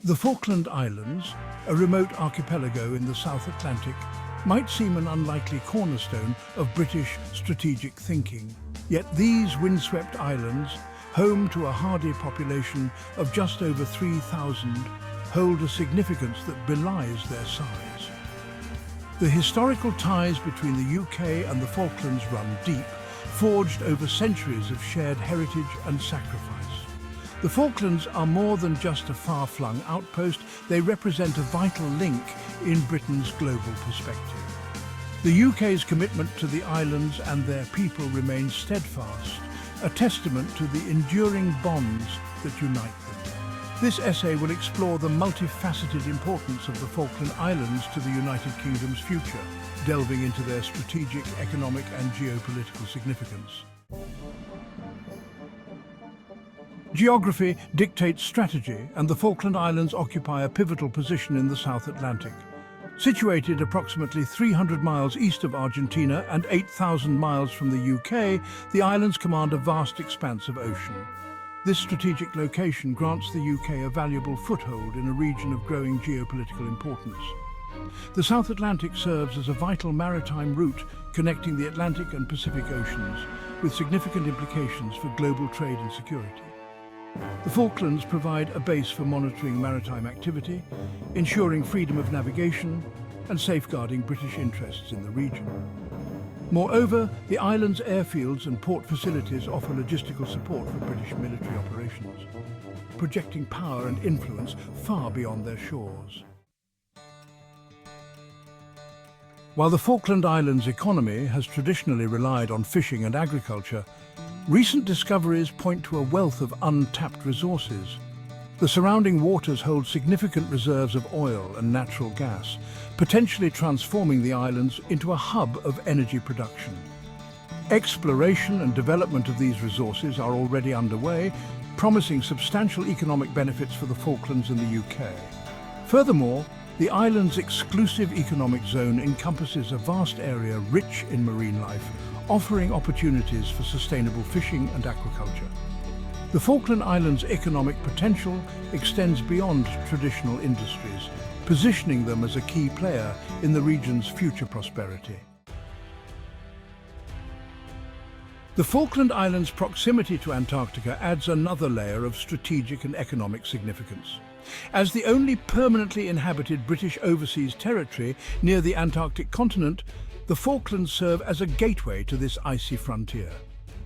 The Falkland Islands, a remote archipelago in the South Atlantic, might seem an unlikely cornerstone of British strategic thinking. Yet these windswept islands, home to a hardy population of just over 3,000, hold a significance that belies their size. The historical ties between the UK and the Falklands run deep, forged over centuries of shared heritage and sacrifice. The Falklands are more than just a far-flung outpost, they represent a vital link in Britain's global perspective. The UK's commitment to the islands and their people remains steadfast, a testament to the enduring bonds that unite them. This essay will explore the multifaceted importance of the Falkland Islands to the United Kingdom's future, delving into their strategic, economic and geopolitical significance. Geography dictates strategy, and the Falkland Islands occupy a pivotal position in the South Atlantic. Situated approximately 300 miles east of Argentina and 8,000 miles from the UK, the islands command a vast expanse of ocean. This strategic location grants the UK a valuable foothold in a region of growing geopolitical importance. The South Atlantic serves as a vital maritime route connecting the Atlantic and Pacific Oceans, with significant implications for global trade and security. The Falklands provide a base for monitoring maritime activity, ensuring freedom of navigation and safeguarding British interests in the region. Moreover, the island's airfields and port facilities offer logistical support for British military operations, projecting power and influence far beyond their shores. While the Falkland Islands' economy has traditionally relied on fishing and agriculture, recent discoveries point to a wealth of untapped resources. The surrounding waters hold significant reserves of oil and natural gas, potentially transforming the islands into a hub of energy production. Exploration and development of these resources are already underway, promising substantial economic benefits for the Falklands and the UK. Furthermore, the island's exclusive economic zone encompasses a vast area rich in marine life, offering opportunities for sustainable fishing and aquaculture. The Falkland Islands' economic potential extends beyond traditional industries, positioning them as a key player in the region's future prosperity. The Falkland Islands' proximity to Antarctica adds another layer of strategic and economic significance. As the only permanently inhabited British overseas territory near the Antarctic continent, the Falklands serve as a gateway to this icy frontier.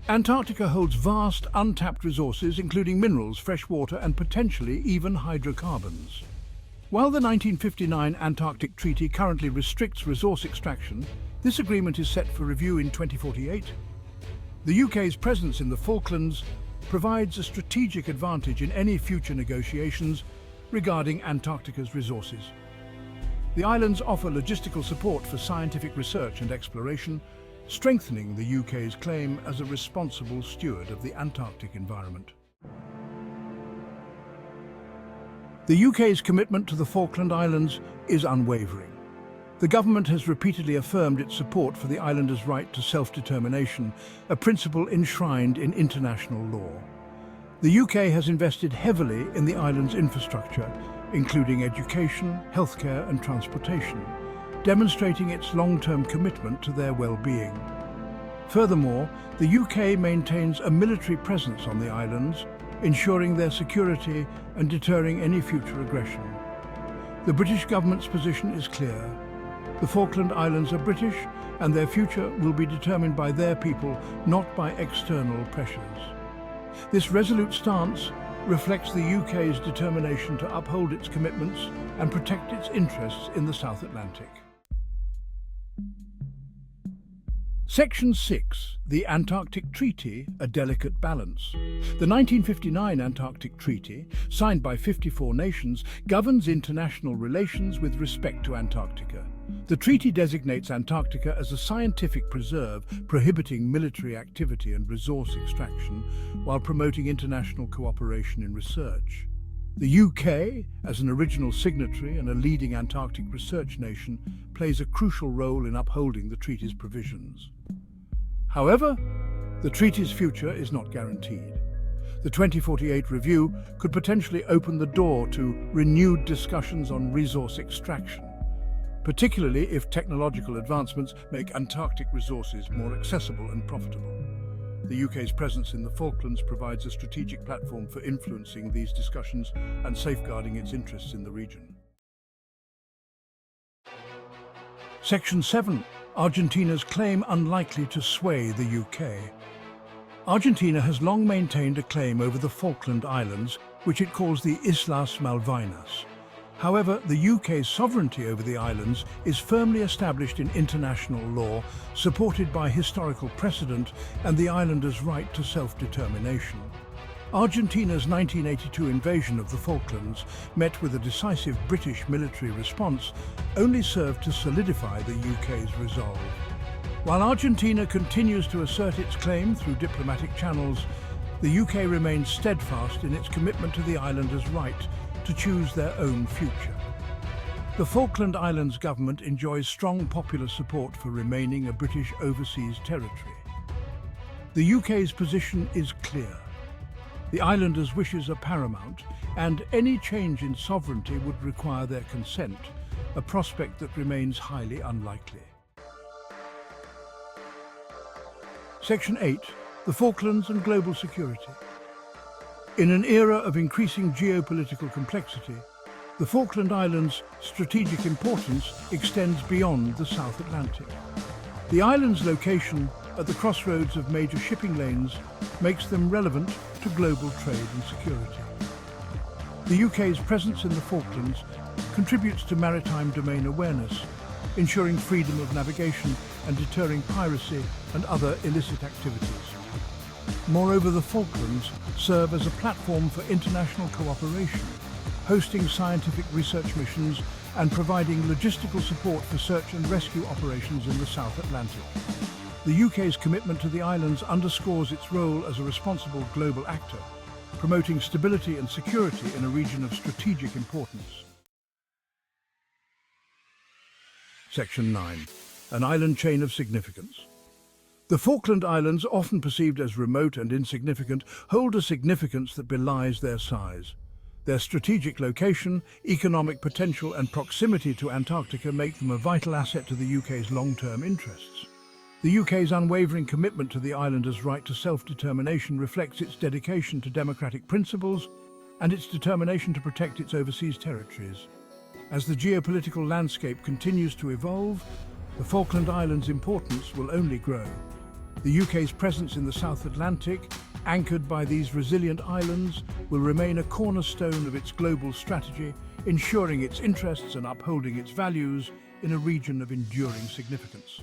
Antarctica holds vast, untapped resources, including minerals, fresh water, and potentially even hydrocarbons. While the 1959 Antarctic Treaty currently restricts resource extraction, this agreement is set for review in 2048. The UK's presence in the Falklands provides a strategic advantage in any future negotiations regarding Antarctica's resources. The islands offer logistical support for scientific research and exploration, strengthening the UK's claim as a responsible steward of the Antarctic environment. The UK's commitment to the Falkland Islands is unwavering. The government has repeatedly affirmed its support for the islanders' right to self-determination, a principle enshrined in international law. The UK has invested heavily in the island's infrastructure, including education, healthcare and transportation, demonstrating its long-term commitment to their well-being. Furthermore, the UK maintains a military presence on the islands, ensuring their security and deterring any future aggression. The British government's position is clear. The Falkland Islands are British, and their future will be determined by their people, not by external pressures. This resolute stance reflects the UK's determination to uphold its commitments and protect its interests in the South Atlantic. Section 6. The Antarctic Treaty, a delicate balance. The 1959 Antarctic Treaty, signed by 54 nations, governs international relations with respect to Antarctica. The treaty designates Antarctica as a scientific preserve, prohibiting military activity and resource extraction, while promoting international cooperation in research. The UK, as an original signatory and a leading Antarctic research nation, plays a crucial role in upholding the treaty's provisions. However, the treaty's future is not guaranteed. The 2048 review could potentially open the door to renewed discussions on resource extraction, particularly if technological advancements make Antarctic resources more accessible and profitable. The UK's presence in the Falklands provides a strategic platform for influencing these discussions and safeguarding its interests in the region. Section 7. Argentina's claim unlikely to sway the UK. Argentina has long maintained a claim over the Falkland Islands, which it calls the Islas Malvinas. However, the UK's sovereignty over the islands is firmly established in international law, supported by historical precedent and the islanders' right to self-determination. Argentina's 1982 invasion of the Falklands, met with a decisive British military response, only served to solidify the UK's resolve. While Argentina continues to assert its claim through diplomatic channels, the UK remains steadfast in its commitment to the islanders' right to choose their own future. The Falkland Islands government enjoys strong popular support for remaining a British overseas territory. The UK's position is clear. The islanders' wishes are paramount, and any change in sovereignty would require their consent, a prospect that remains highly unlikely. Section 8. The Falklands and global security. In an era of increasing geopolitical complexity, the Falkland Islands' strategic importance extends beyond the South Atlantic. The islands' location at the crossroads of major shipping lanes makes them relevant to global trade and security. The UK's presence in the Falklands contributes to maritime domain awareness, ensuring freedom of navigation and deterring piracy and other illicit activities. Moreover, the Falklands serve as a platform for international cooperation, hosting scientific research missions and providing logistical support for search and rescue operations in the South Atlantic. The UK's commitment to the islands underscores its role as a responsible global actor, promoting stability and security in a region of strategic importance. Section 9. An island chain of significance. The Falkland Islands, often perceived as remote and insignificant, hold a significance that belies their size. Their strategic location, economic potential and proximity to Antarctica make them a vital asset to the UK's long-term interests. The UK's unwavering commitment to the islanders' right to self-determination reflects its dedication to democratic principles and its determination to protect its overseas territories. As the geopolitical landscape continues to evolve, the Falkland Islands' importance will only grow. The UK's presence in the South Atlantic, anchored by these resilient islands, will remain a cornerstone of its global strategy, ensuring its interests and upholding its values in a region of enduring significance.